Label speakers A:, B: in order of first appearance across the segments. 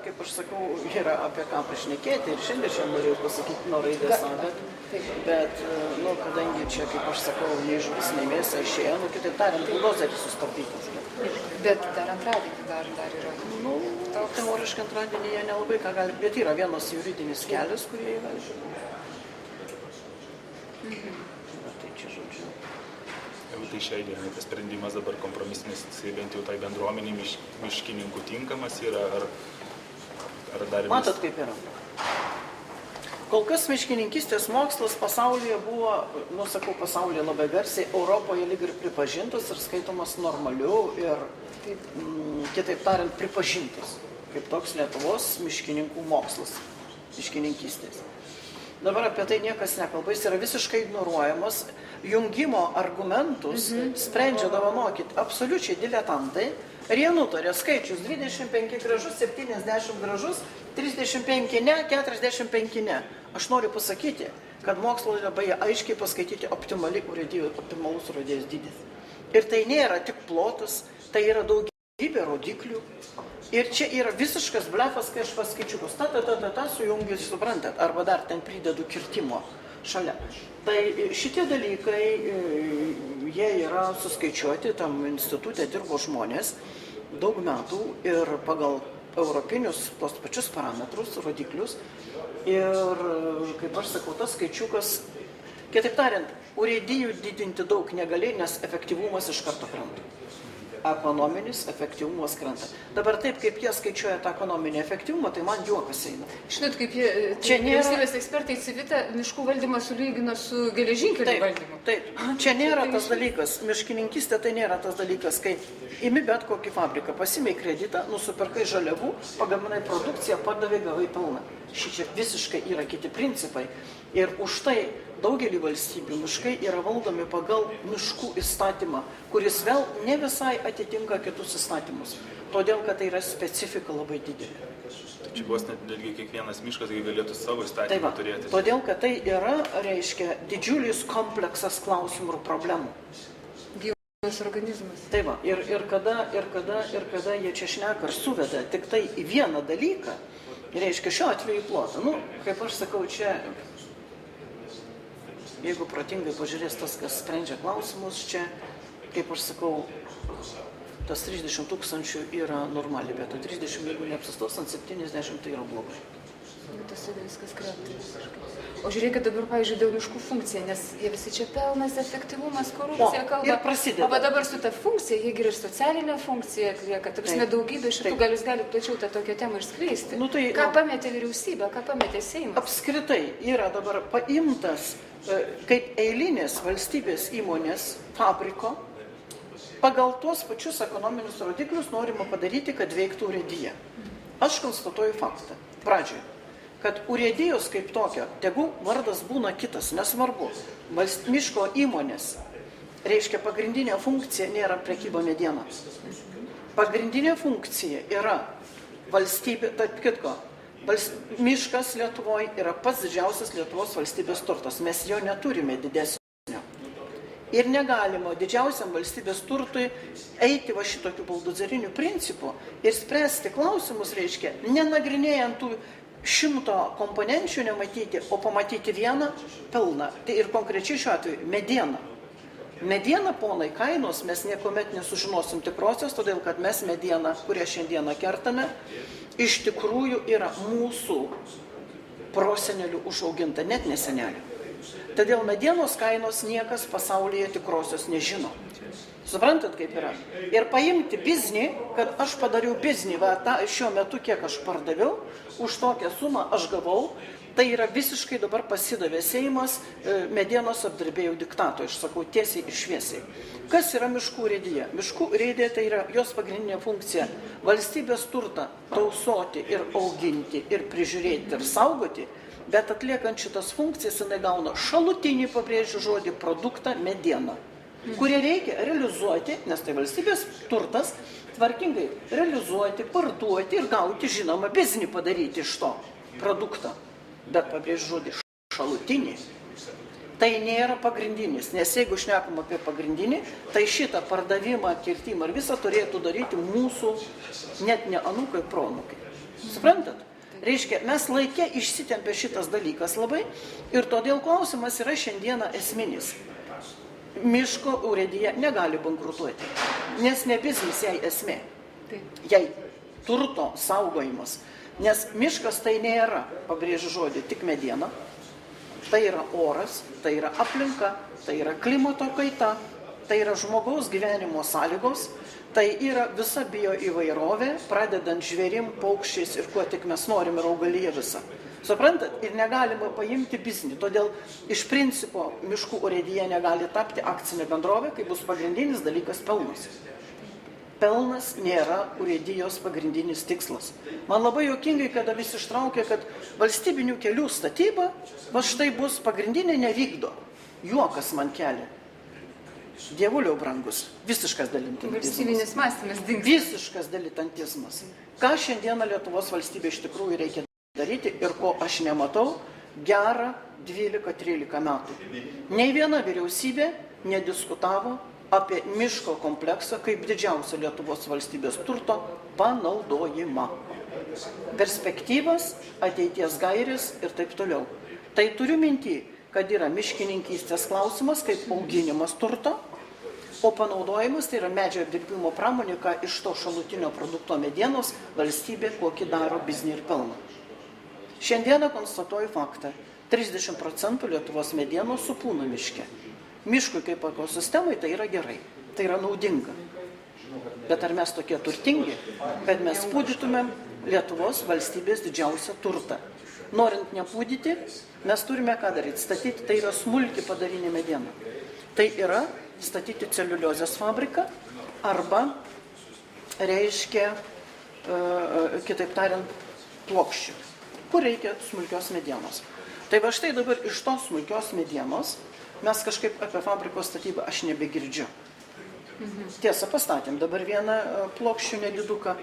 A: kaip aš sakau, yra apie ką pašnekėti ir šiandien norėjau pasakyti nuo raidės A, bet kadangi čia, kaip aš sakau, nei žuvis, nei mėsa išėjo, kitaip tariant, buldozeris sustabdytas.
B: Bet dar antradienį dar yra.
A: Teoriškai antradienį jie nelabai ką gali, bet yra vienas juridinis kelias, kurie yra. Tai čia žodžiu.
C: Tai šiai dienai tas sprendimas dabar kompromisinis, bent jau tai bendruomeniai miškininkų tinkamas yra, ar dar vis...
A: Matot, kaip yra. Kol kas miškininkystės mokslas pasaulyje buvo, pasaulyje labai garsiai, Europoje lyg ir pripažintas ir skaitomas normaliu ir, kitaip tariant, pripažintas, kaip toks Lietuvos miškininkų mokslas, miškininkystės. Dabar apie tai niekas nekalba, jis yra visiškai ignoruojamas, jungimo argumentus sprendžia, dovanokit, absoliučiai diletantai, ir jie nutarė skaičius 25 gražus, 70 gražus, 35 ne, 45 ne. Aš noriu pasakyti, kad mokslo labai aiškiai paskaityti optimalus urėdijos dydis. Ir tai nėra tik plotas, tai yra daugybė rodiklių. Ir čia yra visiškas blefas, kai aš paskaičiukus, sujungiu, suprantat, arba dar ten pridedu kirtimo šalia. Tai šitie dalykai, jie yra suskaičiuoti, tam institutė dirbo žmonės daug metų ir pagal europinius tos pačius parametrus, rodiklius. Ir, kaip aš sakau, tas skaičiukas, kitaip tariant, urėdijų didinti daug negali, nes efektyvumas iš karto krenta. Ekonominis efektyvumas krenta. Dabar taip, kaip jie skaičiuoja tą ekonominį efektyvumą, tai man juokas eina.
B: Žinot, kaip valstybės ekspertai Civita miškų valdymą sulygino su geležinkelių valdymu.
A: Taip, čia nėra tas dalykas, miškininkystė tai nėra tas dalykas, kai imi bet kokį fabriką, pasimei kreditą, nusipirkai žaliavų, pagaminai produkciją, pardavai, gavai pelną. Šičia visiškai yra kiti principai. Ir už tai daugelį valstybių miškai yra valdomi pagal miškų įstatymą, kuris vėl ne visai atitinka kitus įstatymus. Todėl, kad tai yra specifika labai didelė.
C: Čia vos netgi kiekvienas miškas galėtų savo įstatymą turėti.
A: Todėl, kad tai yra, reiškia, didžiulis kompleksas klausimų ir problemų.
B: Gyvas organizmas.
A: Tai va, ir kada jie čia šneka ir suveda tik tai į vieną dalyką, reiškia šiuo atveju plotą. Kaip aš sakau, čia, jeigu protingai pažiūrės tas, kas sprendžia klausimus, čia, kaip aš sakau, tas 30 000 yra normali, bet 30, jeigu neapsistos ant 70, tai yra blogai.
B: Tas viskas krenta visiškai. O žiūrėkit dabar, pavyzdžiui, dėl miškų funkcija, nes jie visi čia pelnas, efektyvumas, korupcija kalba.
A: Ir prasideda.
B: O dabar su ta funkcija, jie ir socialinę funkciją atlieka, ta prasme daugybė šitų, gal jūs galite plačiau tą tokią temą išskleisti. Ką pametė vyriausybė, ką pametė Seimas?
A: Apskritai yra dabar paimtas kaip eilinės valstybės įmonės fabriko, pagal tuos pačius ekonominius rodiklius norima padaryti, kad veiktų urėdija. Aš konstatuoju faktą. Pradžioj, kad urėdijos kaip tokia, tegu vardas būna kitas, nesvarbu. Miško įmonės, reiškia, pagrindinė funkcija nėra prekyba mediena. Pagrindinė funkcija yra valstybė, taip kitko, miškas Lietuvoje yra pats didžiausias Lietuvos valstybės turtas. Mes jo neturime didesnio. Ir negalima didžiausiam valstybės turtui eiti va šitokių buldozerinių principų ir spręsti klausimus, reiškia, nenagrinėjant tų 100 komponenčių nematyti, o pamatyti vieną pelną. Tai ir konkrečiai šiuo atveju mediena. Mediena, ponai, kainos mes niekuomet nesužinosim tikrosios, todėl kad mes medieną, kurią šiandieną kertame, iš tikrųjų yra mūsų prosenelių užauginta, net ne senelių. Todėl medienos kainos niekas pasaulyje tikrosios nežino. Suprantat, kaip yra? Ir paimti biznį, kad aš padariau biznį, šiuo metu kiek aš pardaviau, už tokią sumą aš gavau, tai yra visiškai dabar pasidavė Seimas medienos apdirbėjų diktato, aš sakau tiesiai ir šviesiai. Kas yra miškų urėdija? Miškų urėdija tai yra jos pagrindinė funkcija valstybės turtą tausoti ir auginti ir prižiūrėti ir saugoti, bet atliekant šitas funkcijas jinai gauna šalutinį, pabrėžiu žodį, produktą medieną, kurie reikia realizuoti, nes tai valstybės turtas, tvarkingai realizuoti, parduoti ir gauti, žinoma, biznį padaryti iš to produktą. Bet pabrėžiu žodį šalutinį. Tai nėra pagrindinis, nes jeigu šnekam apie pagrindinį, tai šitą pardavimą, kirtimą ir visą turėtų daryti mūsų net ne anūkai, proanūkai. Suprantat? Reiškia, mes laikė išsitempė šitas dalykas labai ir todėl klausimas yra šiandieną esminis. Miško urėdija negali bankrutuoti, nes ne biznis jai esmė, jai turto saugojimas. Nes miškas tai nėra, pabrėžiu žodį, tik mediena, tai yra oras, tai yra aplinka, tai yra klimato kaita, tai yra žmogaus gyvenimo sąlygos, tai yra visa bioįvairovė, pradedant žvėrim, paukščiais ir kuo tik mes norim ir augalyje visą. Suprantat? Ir negalima paimti biznį. Todėl iš principo miškų urėdija negali tapti akcinė bendrovė, kai bus pagrindinis dalykas pelnas. Pelnas nėra urėdijos pagrindinis tikslas. Man labai juokingai, kada visi ištraukia, kad valstybinių kelių statyba, va štai bus pagrindinė nevykdo. Juokas man kelia. Dievuliau brangus, visiškas dilitantizmas.
B: Valstybinis mąstymas dingsta.
A: Visiškas dilitantizmas. Ką šiandieną Lietuvos valstybė iš tikrųjų reikia daryti ir ko aš nematau, gerą 12-13 metų. Nei viena vyriausybė nediskutavo apie miško kompleksą kaip didžiausią Lietuvos valstybės turto panaudojimą. Perspektyvas, ateities gairės ir taip toliau. Tai turiu minty, kad yra miškininkystės klausimas kaip auginimas turto, o panaudojimas tai yra medžio apdirbimo pramonė, ką iš to šalutinio produkto medienos valstybė kokį daro biznį ir pelną. Šiandieną konstatuoju faktą. 30% Lietuvos medienos supūna miške. Miškui kaip ekosistemai tai yra gerai, tai yra naudinga. Bet ar mes tokie turtingi, kad mes pūdytumėm Lietuvos valstybės didžiausią turtą? Norint nepūdyti, mes turime ką daryti? Statyti, tai yra smulki padarinė mediena. Tai yra statyti celiuliozės fabriką arba, reiškia, kitaip tariant, plokščių, kur reikia smulkios medienos. Tai va štai dabar iš tos smulkios medienos mes kažkaip apie fabrikos statybą aš nebegirdžiu. Tiesa, pastatėm dabar vieną plokščių nediduką,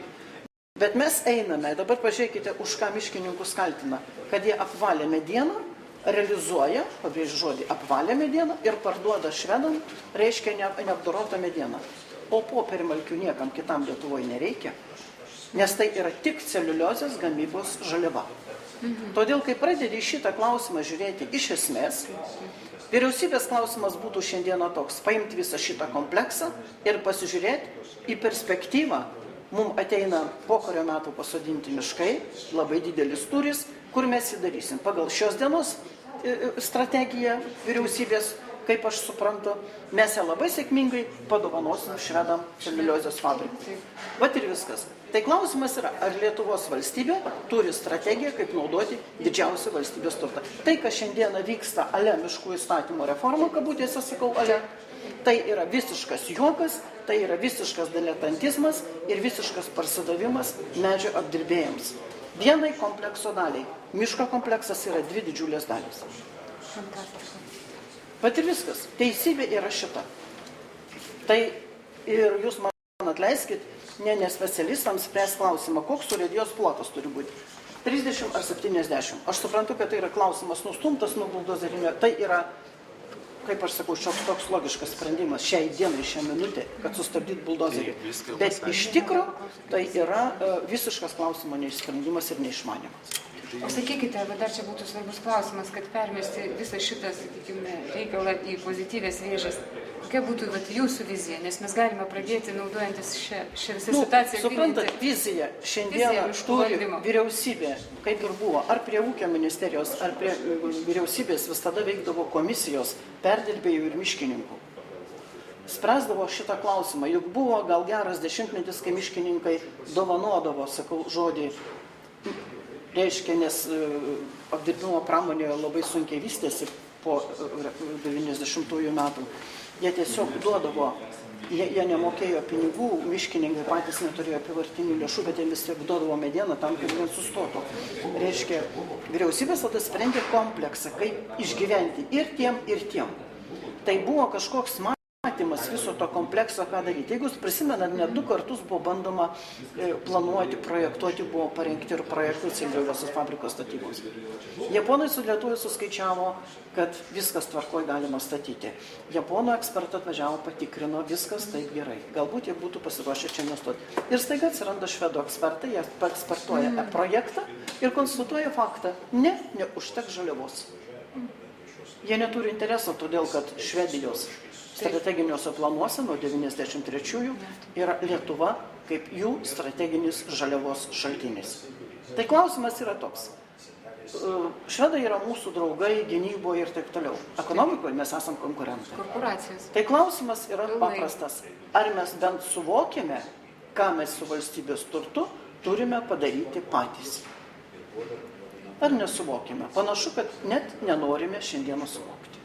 A: bet mes einame, dabar pažiūrėkite, už ką miškininkus kaltina, kad jie apvalė medieną, realizuoja, pabrėžiu žodį, apvalė medieną ir parduoda švedam, reiškia neapdorotą medieną. O popiermalkių niekam kitam Lietuvoje nereikia, nes tai yra tik celiuliozės gamybos žaliava. Todėl, kai pradedi šitą klausimą žiūrėti iš esmės, vyriausybės klausimas būtų šiandieną toks, paimti visą šitą kompleksą ir pasižiūrėti į perspektyvą. Mums ateina pokario metų pasodinti miškai, labai didelis turis, kur mes jį darysim. Pagal šios dienos strategiją vyriausybės, kaip aš suprantu, mes ją labai sėkmingai padovanosim švedam celiuliozės fabrikui. Vat ir viskas. Tai klausimas yra, ar Lietuvos valstybė turi strategiją, kaip naudoti didžiausią valstybės turtą. Tai, kas šiandieną vyksta ale miškų įstatymo reformą, kabutėse sakau ale, tai yra visiškas juokas, tai yra visiškas diletantizmas ir visiškas parsidavimas medžio apdirbėjams. Vienai komplekso daliai. Miško kompleksas yra dvi didžiulės dalys.
B: Fantastika.
A: Pat ir viskas. Teisybė yra šita. Tai ir jūs man atleiskit, ne specialistams spręs klausimą, koks urėdijos plotas turi būti. 30 ar 70. Aš suprantu, kad tai yra klausimas nustumtas nuo buldozerinio. Tai yra, kaip aš sakau, šioks toks logiškas sprendimas šiai dienai, šią minutę, kad sustabdyti buldozerį. Bet iš tikro tai yra visiškas klausimo neišsprendimas ir neišmanimas.
B: O sakykite, bet dar čia būtų svarbus klausimas, kad permesti visą šitą, sakykime, reikalą į pozityvės vėžės. Kokia būtų jūsų vizija? Nes mes galime pradėti naudojantis šią visą situaciją.
A: Suprantat, vizija šiandieną turi vyriausybė, kaip ir buvo, ar prie ūkio ministerijos, ar prie vyriausybės visada veikdavo komisijos perdirbėjų ir miškininkų. Spręsdavo šitą klausimą, juk buvo gal geras dešimtmetis, kai miškininkai dovanodavo, sakau žodį, reiškia, nes apdirbimo pramonėje labai sunkiai vystėsi po 90-ųjų metų. Jie tiesiog duodavo, jie nemokėjo pinigų, miškininkai patys neturėjo apyvartinių lėšų, bet jie vis tiek duodavo medieną tam, kad jie sustotų. Reiškia, vyriausybės tada sprendė kompleksą, kaip išgyventi ir tiem, ir tiem. Tai buvo kažkoks matymas neturėdamas viso to komplekso, ką daryti. Jeigu jūs prisimenat, net 2 kartus buvo bandoma planuoti, projektuoti, buvo parengti ir projektų celiuliozės fabriko statybos. Japonai su Lietuvoje suskaičiavo, kad viskas tvarkoj galima statyti. Japonų ekspertai atvažiavo, patikrino, viskas taip gerai. Galbūt jie būtų pasiruošę čia investuoti. Ir staiga atsiranda švedų ekspertai, jie paekspertuoja projektą ir konstatuoja faktą. Neužteks žaliavos. Jie neturi intereso, todėl kad Švedijos strateginiuose planuose nuo 93-ųjų yra Lietuva kaip jų strateginis žaliavos šaltinis. Tai klausimas yra toks. Švedai yra mūsų draugai gynyboje ir taip toliau. Ekonomikoje mes esam konkurentai.
B: Korporacijos.
A: Tai klausimas yra paprastas. Ar mes bent suvokime, ką mes su valstybės turtu turime padaryti patys? Ar nesuvokime? Panašu, kad net nenorime šiandieną suvokti.